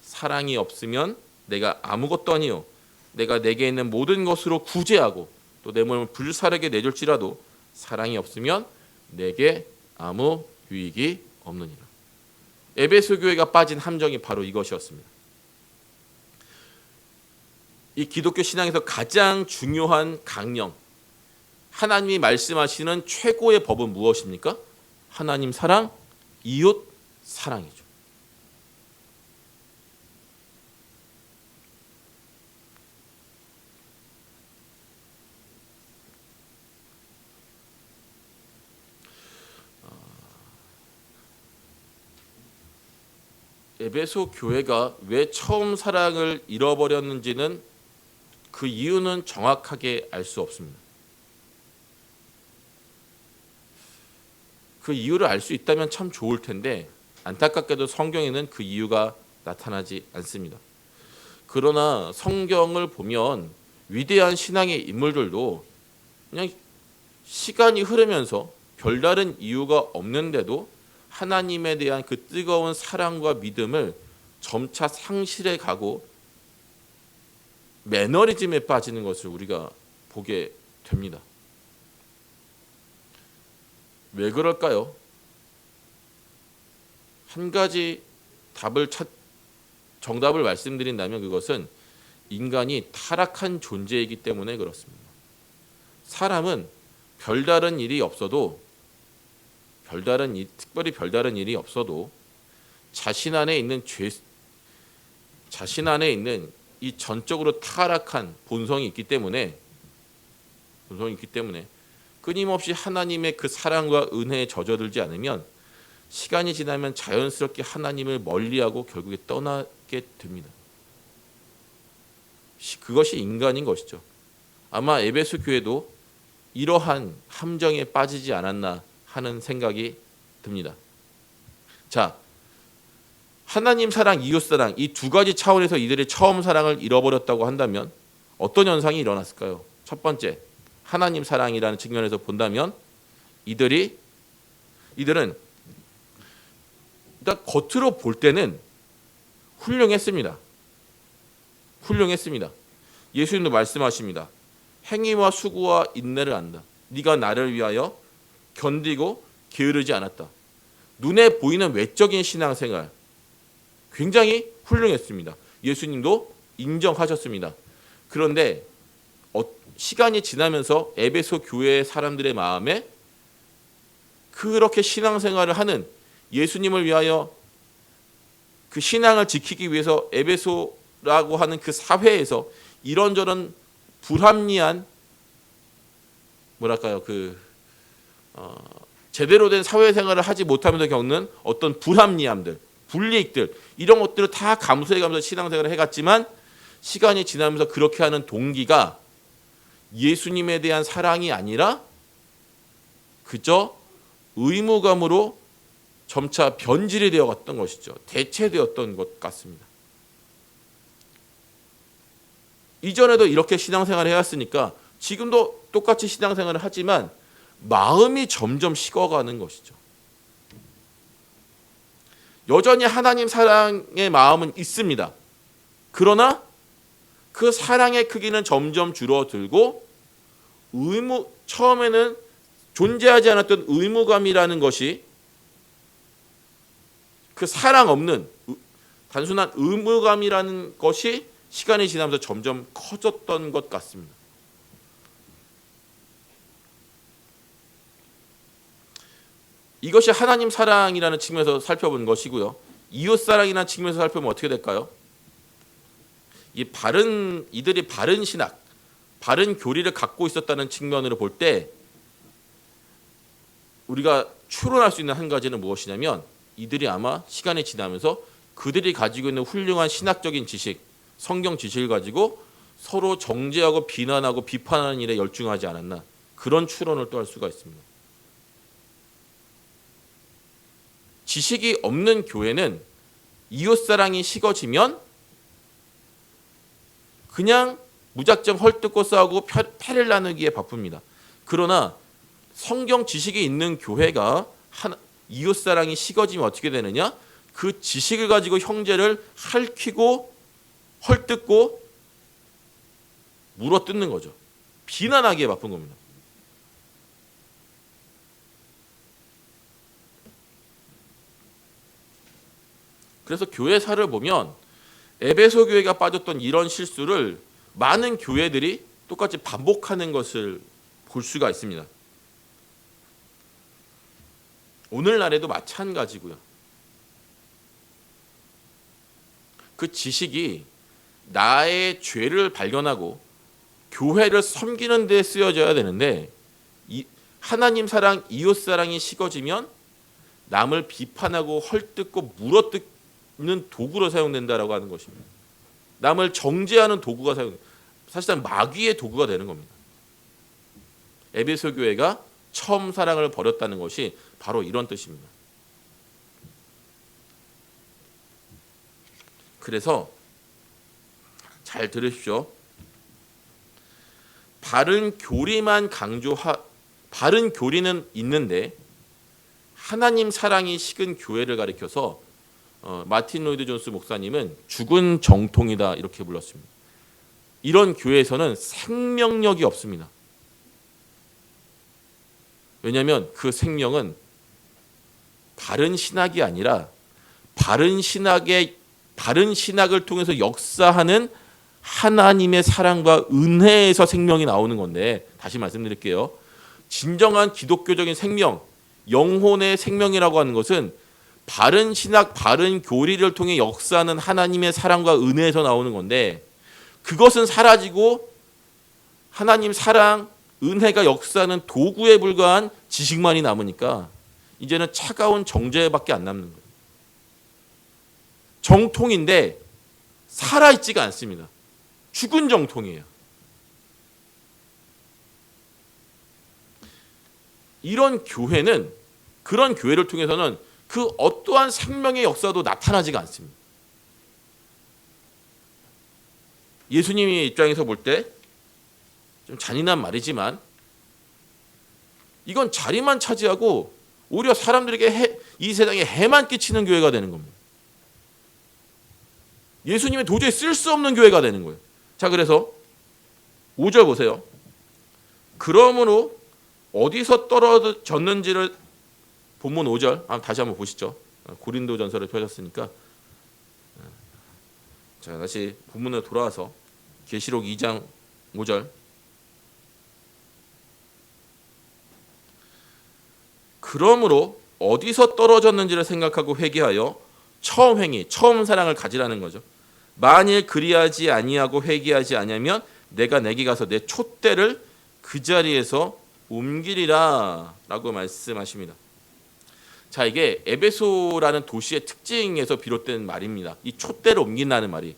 사랑이 없으면 내가 아무것도 아니요 내가 내게 있는 모든 것으로 구제하고 또 내 몸을 불사르게 내줄지라도 사랑이 없으면 내게 아무 유익이 없느니라. 에베소 교회가 빠진 함정이 바로 이것이었습니다. 이 기독교 신앙에서 가장 중요한 강령, 하나님이 말씀하시는 최고의 법은 무엇입니까? 하나님 사랑, 이웃 사랑이죠. 에베소 교회가 왜 처음 사랑을 잃어버렸는지는 그 이유는 정확하게 알 수 없습니다. 그 이유를 알 수 있다면 참 좋을 텐데 안타깝게도 성경에는 그 이유가 나타나지 않습니다. 그러나 성경을 보면 위대한 신앙의 인물들도 그냥 시간이 흐르면서 별다른 이유가 없는데도 하나님에 대한 그 뜨거운 사랑과 믿음을 점차 상실해 가고 매너리즘에 빠지는 것을 우리가 보게 됩니다. 왜 그럴까요? 한 가지 정답을 말씀드린다면 그것은 인간이 타락한 존재이기 때문에 그렇습니다. 사람은 별다른 일이 없어도 특별히 별다른 일이 없어도 자신 안에 있는 이 전적으로 타락한 본성이 있기 때문에 끊임없이 하나님의 그 사랑과 은혜에 젖어들지 않으면 시간이 지나면 자연스럽게 하나님을 멀리하고 결국에 떠나게 됩니다. 그것이 인간인 것이죠. 아마 에베소 교회도 이러한 함정에 빠지지 않았나 하는 생각이 듭니다. 자, 하나님 사랑, 이웃 사랑 이 두 가지 차원에서 이들이 처음 사랑을 잃어버렸다고 한다면 어떤 현상이 일어났을까요? 첫 번째, 하나님 사랑이라는 측면에서 본다면 이들은 일단 겉으로 볼 때는 훌륭했습니다. 예수님도 말씀하십니다. 행위와 수고와 인내를 안다. 네가 나를 위하여 견디고 게으르지 않았다. 눈에 보이는 외적인 신앙생활 굉장히 훌륭했습니다. 예수님도 인정하셨습니다. 그런데 시간이 지나면서 에베소 교회 사람들의 마음에 그렇게 신앙생활을 하는 예수님을 위하여 그 신앙을 지키기 위해서 에베소라고 하는 그 사회에서 이런저런 불합리한 제대로 된 사회생활을 하지 못하면서 겪는 어떤 불합리함들, 불이익들 이런 것들을 다 감수해가면서 신앙생활을 해갔지만 시간이 지나면서 그렇게 하는 동기가 예수님에 대한 사랑이 아니라 그저 의무감으로 점차 변질이 되어갔던 것이죠. 대체되었던 것 같습니다. 이전에도 이렇게 신앙생활을 해왔으니까 지금도 똑같이 신앙생활을 하지만 마음이 점점 식어가는 것이죠. 여전히 하나님 사랑의 마음은 있습니다. 그러나 그 사랑의 크기는 점점 줄어들고 처음에는 존재하지 않았던 의무감이라는 것이 그 사랑 없는 단순한 의무감이라는 것이 시간이 지나면서 점점 커졌던 것 같습니다. 이것이 하나님 사랑이라는 측면에서 살펴본 것이고요. 이웃 사랑이라는 측면에서 살펴보면 어떻게 될까요? 이들이 바른 신학, 바른 교리를 갖고 있었다는 측면으로 볼 때 우리가 추론할 수 있는 한 가지는 무엇이냐면 이들이 아마 시간이 지나면서 그들이 가지고 있는 훌륭한 신학적인 지식, 성경 지식을 가지고 서로 정죄하고 비난하고 비판하는 일에 열중하지 않았나, 그런 추론을 또 할 수가 있습니다. 지식이 없는 교회는 이웃사랑이 식어지면 그냥 무작정 헐뜯고 싸우고 패를 나누기에 바쁩니다. 그러나 성경 지식이 있는 교회가 이웃사랑이 식어지면 어떻게 되느냐? 그 지식을 가지고 형제를 핥히고 헐뜯고 물어뜯는 거죠. 비난하기에 바쁜 겁니다. 그래서 교회사를 보면 에베소 교회가 빠졌던 이런 실수를 많은 교회들이 똑같이 반복하는 것을 볼 수가 있습니다. 오늘날에도 마찬가지고요. 그 지식이 나의 죄를 발견하고 교회를 섬기는 데 쓰여져야 되는데 하나님 사랑, 이웃 사랑이 식어지면 남을 비판하고 헐뜯고 물어뜯는 도구로 사용된다라고 하는 것입니다. 남을 정죄하는 도구가 사실상 마귀의 도구가 되는 겁니다. 에베소 교회가 처음 사랑을 버렸다는 것이 바로 이런 뜻입니다. 그래서 잘 들으십시오. 바른 교리는 있는데 하나님 사랑이 식은 교회를 가리켜서 마틴 로이드 존스 목사님은 죽은 정통이다 이렇게 불렀습니다. 이런 교회에서는 생명력이 없습니다. 왜냐하면 그 생명은 바른 신학이 아니라 바른 신학을 통해서 역사하는 하나님의 사랑과 은혜에서 생명이 나오는 건데, 다시 말씀드릴게요. 진정한 기독교적인 생명, 영혼의 생명이라고 하는 것은 바른 신학, 바른 교리를 통해 역사하는 하나님의 사랑과 은혜에서 나오는 건데, 그것은 사라지고 하나님 사랑, 은혜가 역사하는 도구에 불과한 지식만이 남으니까 이제는 차가운 정죄밖에 안 남는 거예요. 정통인데 살아있지가 않습니다. 죽은 정통이에요. 이런 교회는, 그런 교회를 통해서는 그 어떠한 생명의 역사도 나타나지가 않습니다. 예수님의 입장에서 볼 때 좀 잔인한 말이지만 이건 자리만 차지하고 오히려 사람들에게 이 세상에 해만 끼치는 교회가 되는 겁니다. 예수님이 도저히 쓸 수 없는 교회가 되는 거예요. 자, 그래서 5절 보세요. 그러므로 어디서 떨어졌는지를, 본문 5절 다시 한번 보시죠. 고린도전서를 펴셨으니까. 자, 다시 본문으로 돌아와서 계시록 2장 5절. 그러므로 어디서 떨어졌는지를 생각하고 회개하여 처음 사랑을 가지라는 거죠. 만일 그리하지 아니하고 회개하지 아니하면 내가 내게 가서 내 촛대를 그 자리에서 옮기리라 라고 말씀하십니다. 자, 이게 에베소라는 도시의 특징에서 비롯된 말입니다. 이 촛대를 옮긴다는 말이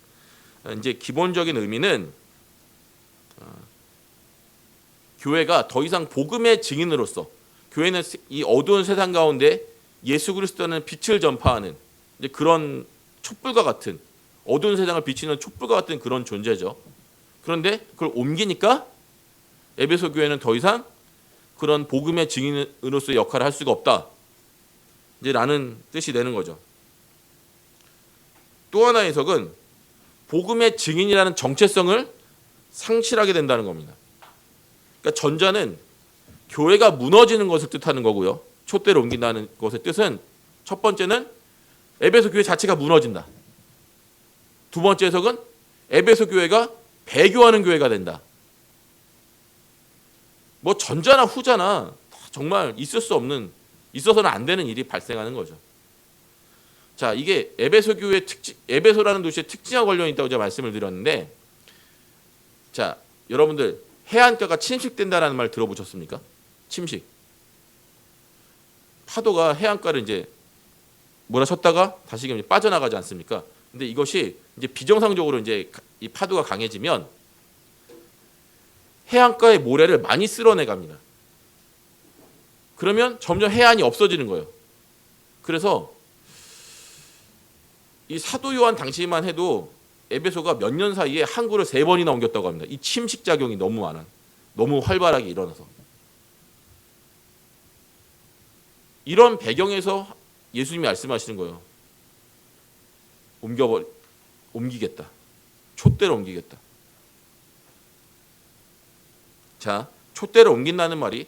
이제 기본적인 의미는 교회가 더 이상 복음의 증인으로서, 교회는 이 어두운 세상 가운데 예수 그리스도는 빛을 전파하는 이제 그런 촛불과 같은 어두운 세상을 비치는 촛불과 같은 그런 존재죠. 그런데 그걸 옮기니까 에베소 교회는 더 이상 그런 복음의 증인으로서의 역할을 할 수가 없다. 이제 라는 뜻이 되는 거죠. 또 하나의 해석은 복음의 증인이라는 정체성을 상실하게 된다는 겁니다. 그러니까 전자는 교회가 무너지는 것을 뜻하는 거고요. 촛대를 옮긴다는 것의 뜻은 첫 번째는 에베소 교회 자체가 무너진다. 두 번째 해석은 에베소 교회가 배교하는 교회가 된다. 뭐 전자나 후자나 정말 있을 수 없는, 있어서는 안 되는 일이 발생하는 거죠. 자, 이게 에베소 교회의 특징, 에베소라는 도시의 특징과 관련이 있다고 제가 말씀을 드렸는데, 자, 여러분들 해안가가 침식된다라는 말 들어보셨습니까? 침식. 파도가 해안가를 이제 몰아쳤다가 다시 빠져나가지 않습니까? 근데 이것이 이제 비정상적으로 이제 이 파도가 강해지면 해안가의 모래를 많이 쓸어내 갑니다. 그러면 점점 해안이 없어지는 거예요. 그래서 이 사도 요한 당시만 해도 에베소가 몇 년 사이에 항구를 3번이나 옮겼다고 합니다. 이 침식 작용이 너무 많아, 너무 활발하게 일어나서. 이런 배경에서 예수님이 말씀하시는 거예요. 옮기겠다. 촛대로 옮기겠다. 자, 촛대를 옮긴다는 말이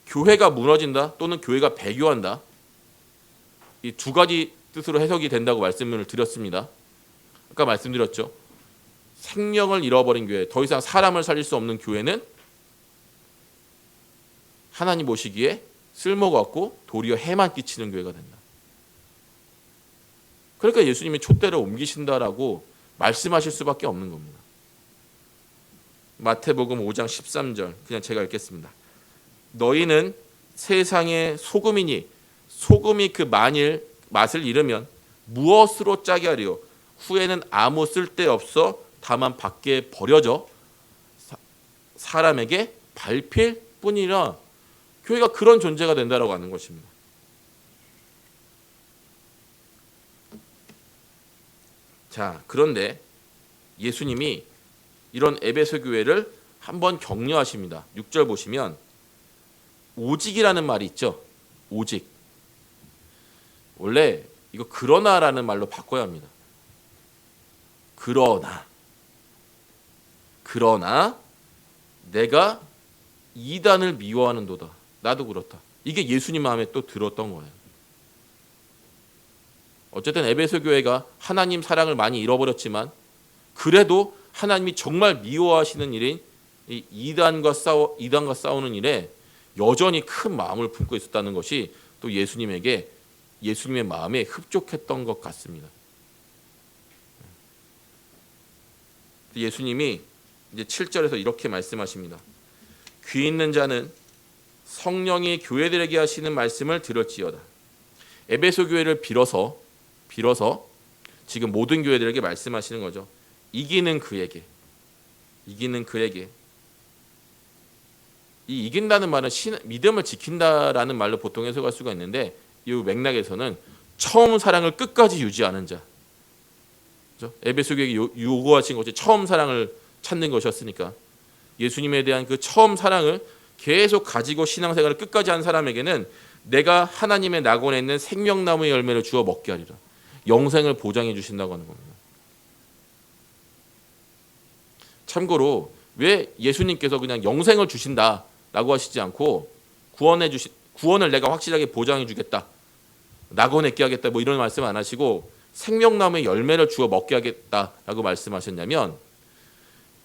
교회가 무너진다 또는 교회가 배교한다. 이 두 가지 뜻으로 해석이 된다고 말씀을 드렸습니다. 아까 말씀드렸죠. 생명을 잃어버린 교회, 더 이상 사람을 살릴 수 없는 교회는 하나님 보시기에 쓸모가 없고 도리어 해만 끼치는 교회가 된다. 그러니까 예수님이 촛대를 옮기신다라고 말씀하실 수밖에 없는 겁니다. 마태복음 5장 13절 그냥 제가 읽겠습니다. 너희는 세상의 소금이니 소금이 그 만일 맛을 잃으면 무엇으로 짜게 하리요? 후에는 아무 쓸데없어 다만 밖에 버려져 사람에게 밟힐 뿐이라. 교회가 그런 존재가 된다라고 하는 것입니다. 자, 그런데 예수님이 이런 에베소 교회를 한번 격려하십니다. 6절 보시면 오직이라는 말이 있죠. 오직. 원래 이거 그러나라는 말로 바꿔야 합니다. 그러나 내가 이단을 미워하는도다. 나도 그렇다. 이게 예수님 마음에 또 들었던 거예요. 어쨌든 에베소 교회가 하나님 사랑을 많이 잃어버렸지만 그래도 하나님이 정말 미워하시는 일인 이 이단과 싸우는 일에 여전히 큰 마음을 품고 있었다는 것이 또 예수님의 마음에 흡족했던 것 같습니다. 예수님이 이제 7절에서 이렇게 말씀하십니다. 귀 있는 자는 성령이 교회들에게 하시는 말씀을 들을지어다. 에베소 교회를 빌어서 지금 모든 교회들에게 말씀하시는 거죠. 이기는 그에게. 이 이긴다는 말은 믿음을 지킨다라는 말로 보통 해석할 수가 있는데 이 맥락에서는 처음 사랑을 끝까지 유지하는 자. 그렇죠? 에베소 교회에게 요구하신 것이 처음 사랑을 찾는 것이었으니까 예수님에 대한 그 처음 사랑을 계속 가지고 신앙생활을 끝까지 한 사람에게는 내가 하나님의 낙원에 있는 생명나무의 열매를 주어 먹게 하리라. 영생을 보장해 주신다고 하는 겁니다. 참고로 왜 예수님께서 그냥 영생을 주신다라고 하시지 않고 구원을 내가 확실하게 보장해 주겠다. 낙원에 있게 하겠다. 뭐 이런 말씀 안 하시고 생명나무의 열매를 주어 먹게 하겠다라고 말씀하셨냐면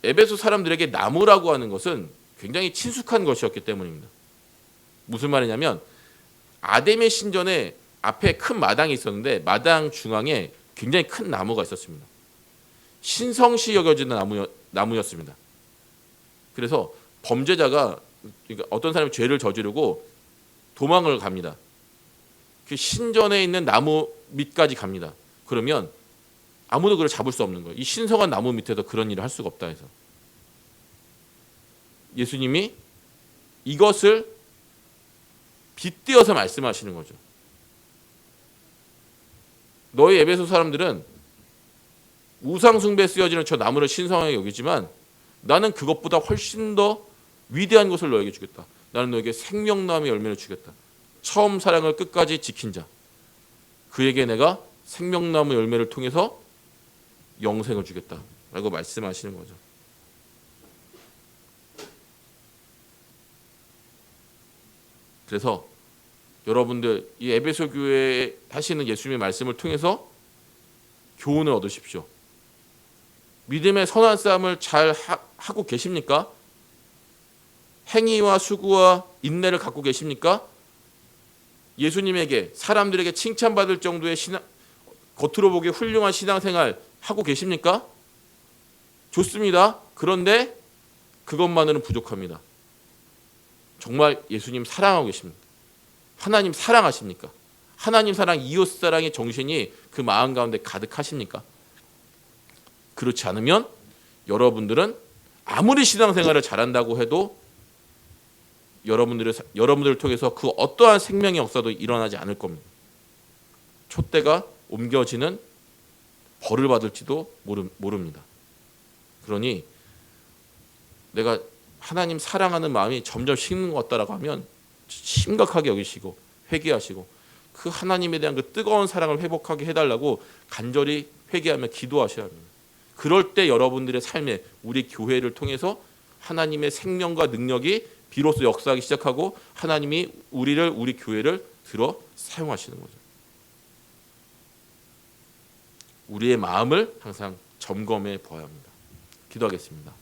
에베소 사람들에게 나무라고 하는 것은 굉장히 친숙한 것이었기 때문입니다. 무슨 말이냐면 아담의 신전에 앞에 큰 마당이 있었는데 마당 중앙에 굉장히 큰 나무가 있었습니다. 신성시 여겨지는 나무였습니다. 그래서 범죄자가 어떤 사람이 죄를 저지르고 도망을 갑니다. 그 신전에 있는 나무 밑까지 갑니다. 그러면 아무도 그를 잡을 수 없는 거예요. 이 신성한 나무 밑에서 그런 일을 할 수가 없다 해서 예수님이 이것을 빗대어서 말씀하시는 거죠. 너희 에베소 사람들은 우상 숭배에 쓰여지는 저 나무를 신성하게 여기지만 나는 그것보다 훨씬 더 위대한 것을 너에게 주겠다. 나는 너에게 생명나무의 열매를 주겠다. 처음 사랑을 끝까지 지킨 자, 그에게 내가 생명나무 열매를 통해서 영생을 주겠다 라고 말씀하시는 거죠. 그래서 여러분들 이 에베소 교회에 하시는 예수님의 말씀을 통해서 교훈을 얻으십시오. 믿음의 선한 싸움을 잘 하고 계십니까? 행위와 수고와 인내를 갖고 계십니까? 예수님에게 사람들에게 칭찬받을 정도의 겉으로 보기에 훌륭한 신앙생활 하고 계십니까? 좋습니다. 그런데 그것만으로는 부족합니다. 정말 예수님 사랑하고 계십니까? 하나님 사랑하십니까? 하나님 사랑, 이웃 사랑의 정신이 그 마음 가운데 가득하십니까? 그렇지 않으면 여러분들은 아무리 신앙생활을 잘한다고 해도 여러분들을 통해서 그 어떠한 생명의 역사도 일어나지 않을 겁니다. 촛대가 옮겨지는 벌을 받을지도 모릅니다. 그러니 내가 하나님 사랑하는 마음이 점점 식는 것 같다라고 하면 심각하게 여기시고 회개하시고 그 하나님에 대한 그 뜨거운 사랑을 회복하게 해달라고 간절히 회개하며 기도하셔야 합니다. 그럴 때 여러분들의 삶에 우리 교회를 통해서 하나님의 생명과 능력이 비로소 역사하기 시작하고 하나님이 우리 교회를 들어 사용하시는 거죠. 우리의 마음을 항상 점검해 보아야 합니다. 기도하겠습니다.